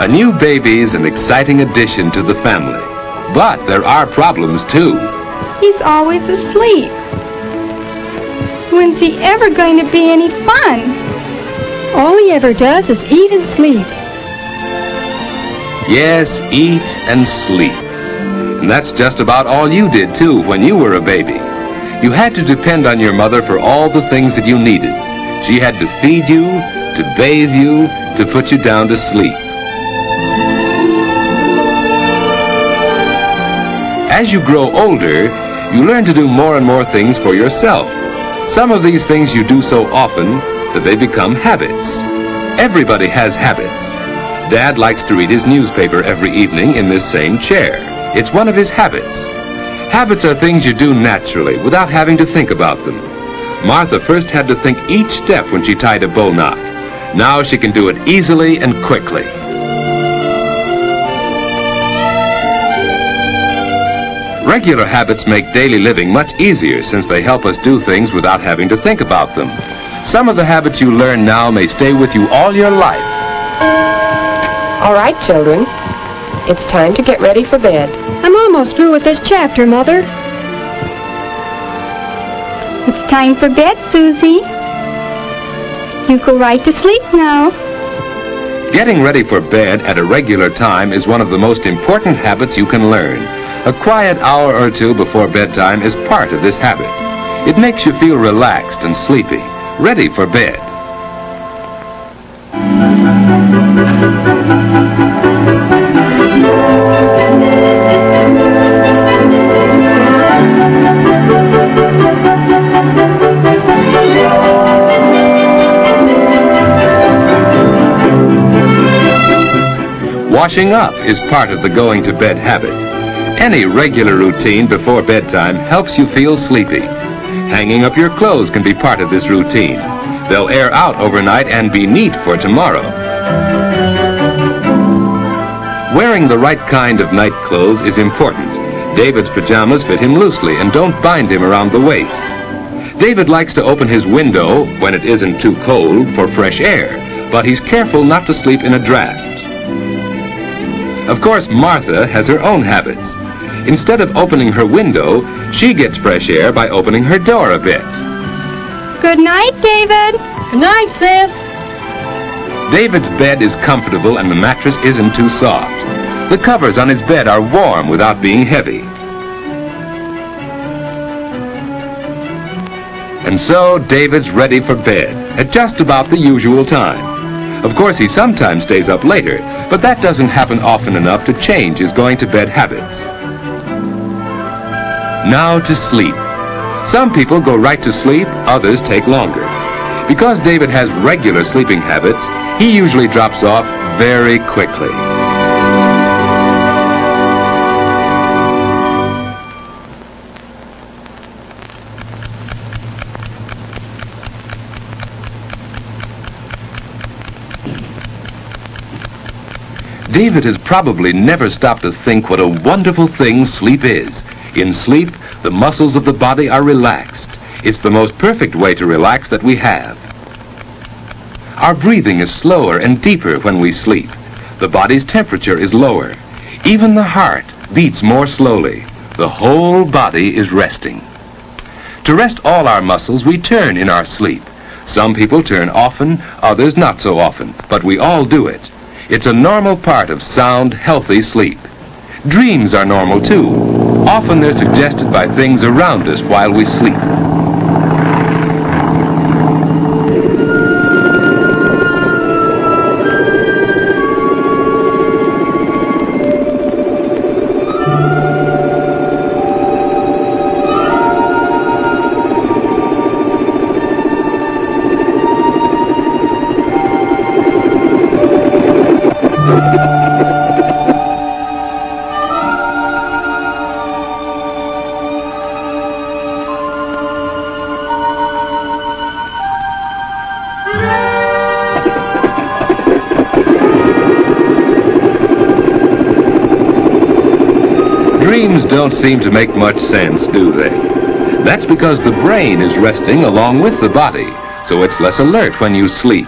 A new baby's an exciting addition to the family. But there are problems, too. He's always asleep. When's he ever going to be any fun? All he ever does is eat and sleep. Yes, eat and sleep. And that's just about all you did, too, when you were a baby. You had to depend on your mother for all the things that you needed. She had to feed you, to bathe you, to put you down to sleep. As you grow older, you learn to do more and more things for yourself. Some of these things you do so often that they become habits. Everybody has habits. Dad likes to read his newspaper every evening in this same chair. It's one of his habits. Habits are things you do naturally without having to think about them. Martha first had to think each step when she tied a bow knot. Now she can do it easily and quickly. Regular habits make daily living much easier since they help us do things without having to think about them. Some of the habits you learn now may stay with you all your life. All right, children. It's time to get ready for bed. I'm almost through with this chapter, Mother. It's time for bed, Susie. You go right to sleep now. Getting ready for bed at a regular time is one of the most important habits you can learn. A quiet hour or two before bedtime is part of this habit. It makes you feel relaxed and sleepy, ready for bed. Washing up is part of the going to bed habit. Any regular routine before bedtime helps you feel sleepy. Hanging up your clothes can be part of this routine. They'll air out overnight and be neat for tomorrow. Wearing the right kind of night clothes is important. David's pajamas fit him loosely and don't bind him around the waist. David likes to open his window when it isn't too cold for fresh air, but he's careful not to sleep in a draft. Of course, Martha has her own habits. Instead of opening her window, she gets fresh air by opening her door a bit. Good night, David. Good night, Sis. David's bed is comfortable and the mattress isn't too soft. The covers on his bed are warm without being heavy. And so David's ready for bed at just about the usual time. Of course, he sometimes stays up later, but that doesn't happen often enough to change his going to bed habits. Now to sleep. Some people go right to sleep, others take longer. Because David has regular sleeping habits, he usually drops off very quickly. David has probably never stopped to think what a wonderful thing sleep is. In sleep, the muscles of the body are relaxed. It's the most perfect way to relax that we have. Our breathing is slower and deeper when we sleep. The body's temperature is lower. Even the heart beats more slowly. The whole body is resting. To rest all our muscles, we turn in our sleep. Some people turn often, others not so often, but we all do it. It's a normal part of sound, healthy sleep. Dreams are normal too. Often they're suggested by things around us while we sleep. Dreams don't seem to make much sense, do they? That's because the brain is resting along with the body, so it's less alert when you sleep.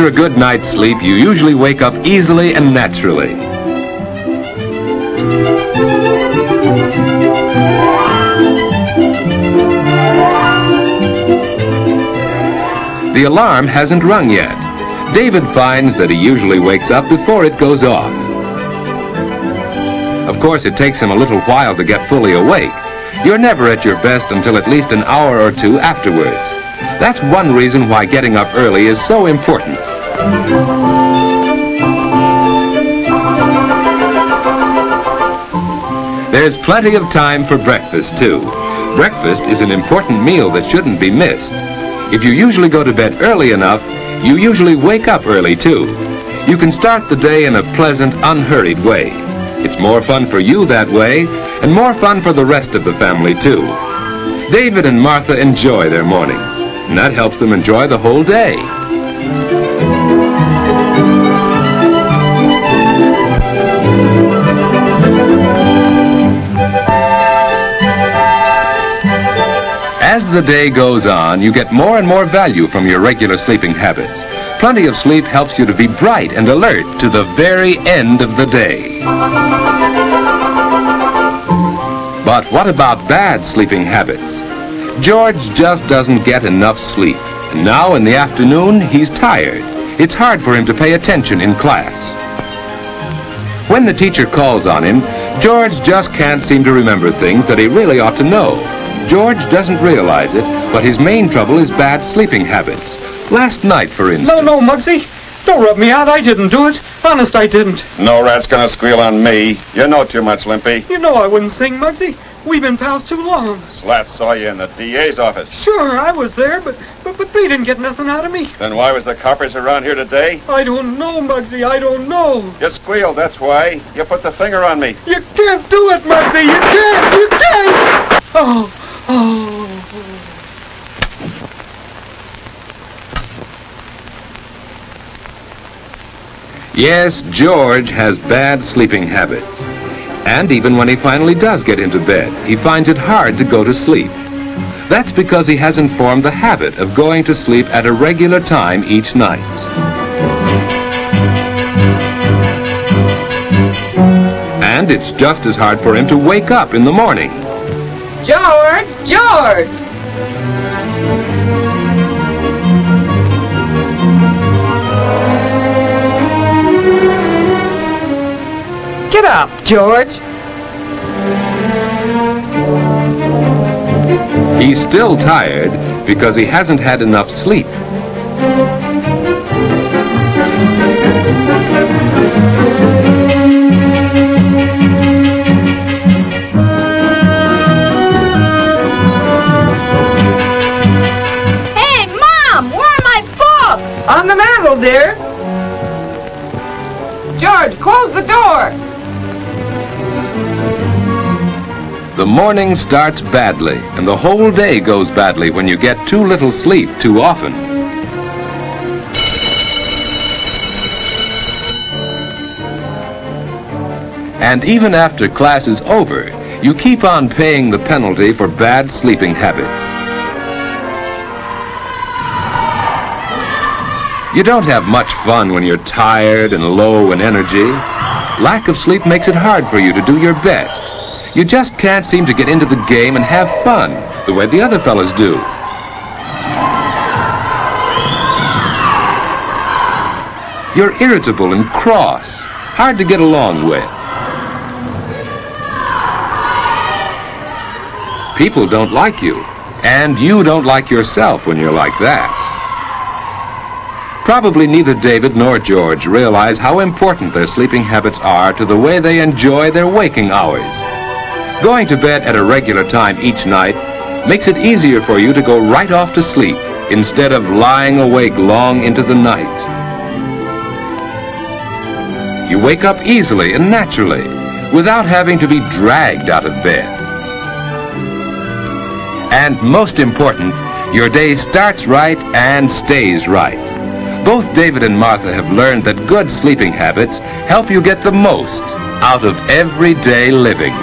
a good night's sleep, you usually wake up easily and naturally. The alarm hasn't rung yet. David finds that he usually wakes up before it goes off. Of course, it takes him a little while to get fully awake. You're never at your best until at least an hour or two afterwards. That's one reason why getting up early is so important. There's plenty of time for breakfast, too. Breakfast is an important meal that shouldn't be missed. If you usually go to bed early enough, you usually wake up early, too. You can start the day in a pleasant, unhurried way. It's more fun for you that way, and more fun for the rest of the family, too. David and Martha enjoy their mornings, and that helps them enjoy the whole day. As the day goes on, you get more and more value from your regular sleeping habits. Plenty of sleep helps you to be bright and alert to the very end of the day. But what about bad sleeping habits? George just doesn't get enough sleep. And now in the afternoon, he's tired. It's hard for him to pay attention in class. When the teacher calls on him, George just can't seem to remember things that he really ought to know. George doesn't realize it, but his main trouble is bad sleeping habits. Last night, for instance... No, Muggsy. Don't rub me out. I didn't do it. Honest, I didn't. No rat's gonna squeal on me. You know too much, Limpy. You know I wouldn't sing, Muggsy. We've been pals too long. Slats saw you in the DA's office. Sure, I was there, but they didn't get nothing out of me. Then why was the coppers around here today? I don't know, Muggsy. I don't know. You squealed, that's why. You put the finger on me. You can't do it, Muggsy. You can't. You can't. Oh. Yes, George has bad sleeping habits. And even when he finally does get into bed, he finds it hard to go to sleep. That's because he hasn't formed the habit of going to sleep at a regular time each night. And it's just as hard for him to wake up in the morning. George! George! Get up, George. He's still tired because he hasn't had enough sleep. Hey, Mom, where are my books? On the mantel, dear. George, close the door. The morning starts badly, and the whole day goes badly when you get too little sleep too often. And even after class is over, you keep on paying the penalty for bad sleeping habits. You don't have much fun when you're tired and low in energy. Lack of sleep makes it hard for you to do your best. You just can't seem to get into the game and have fun the way the other fellas do. You're irritable and cross, hard to get along with. People don't like you, and you don't like yourself when you're like that. Probably neither David nor George realize how important their sleeping habits are to the way they enjoy their waking hours. Going to bed at a regular time each night makes it easier for you to go right off to sleep instead of lying awake long into the night. You wake up easily and naturally without having to be dragged out of bed. And most important, your day starts right and stays right. Both David and Martha have learned that good sleeping habits help you get the most out of everyday living.